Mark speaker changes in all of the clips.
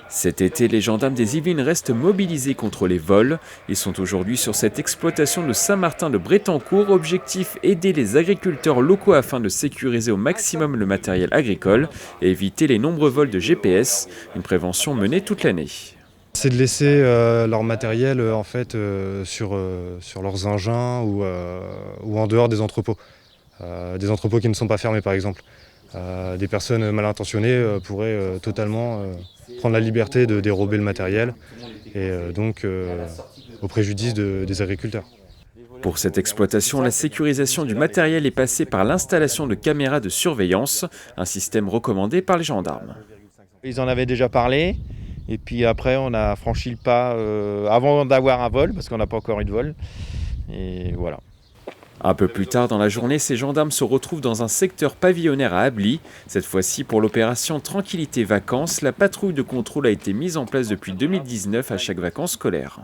Speaker 1: Cet été, les gendarmes des Yvelines restent mobilisés contre les vols. Ils sont aujourd'hui sur cette exploitation de Saint-Martin de Brétancourt. Objectif, aider les agriculteurs locaux afin de sécuriser au maximum le matériel agricole et éviter les nombreux vols de GPS. Une prévention menée toute l'année.
Speaker 2: C'est de laisser leur matériel sur leurs engins ou en dehors des entrepôts. Des entrepôts qui ne sont pas fermés par exemple. Des personnes mal intentionnées pourraient totalement prendre la liberté de dérober le matériel et au préjudice des agriculteurs.
Speaker 1: Pour cette exploitation, la sécurisation du matériel est passée par l'installation de caméras de surveillance, un système recommandé par les gendarmes.
Speaker 3: Ils en avaient déjà parlé et puis après on a franchi le pas avant d'avoir un vol parce qu'on n'a pas encore eu de vol et voilà.
Speaker 1: Un peu plus tard dans la journée, ces gendarmes se retrouvent dans un secteur pavillonnaire à Ably. Cette fois-ci, pour l'opération Tranquillité Vacances, la patrouille de contrôle a été mise en place depuis 2019 à chaque vacances scolaires.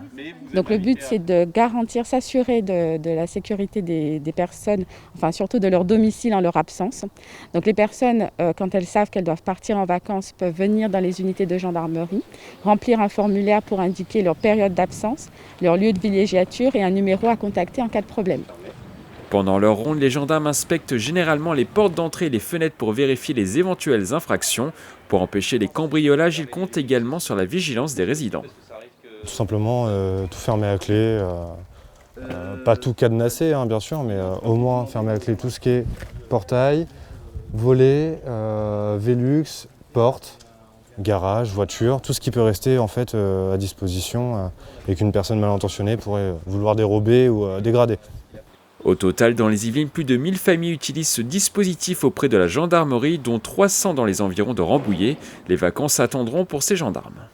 Speaker 4: Donc le but, c'est de garantir, s'assurer de la sécurité des personnes, enfin surtout de leur domicile en leur absence. Donc les personnes, quand elles savent qu'elles doivent partir en vacances, peuvent venir dans les unités de gendarmerie, remplir un formulaire pour indiquer leur période d'absence, leur lieu de villégiature et un numéro à contacter en cas de problème.
Speaker 1: Pendant leur ronde, les gendarmes inspectent généralement les portes d'entrée et les fenêtres pour vérifier les éventuelles infractions. Pour empêcher les cambriolages, ils comptent également sur la vigilance des résidents.
Speaker 2: Tout simplement tout fermer à clé, pas tout cadenasser bien sûr, mais au moins fermer à clé tout ce qui est portail, volet, Velux, porte, garage, voiture, tout ce qui peut rester à disposition et qu'une personne mal intentionnée pourrait vouloir dérober ou dégrader.
Speaker 1: Au total, dans les Yvelines, plus de 1000 familles utilisent ce dispositif auprès de la gendarmerie, dont 300 dans les environs de Rambouillet. Les vacances s'attendront pour ces gendarmes.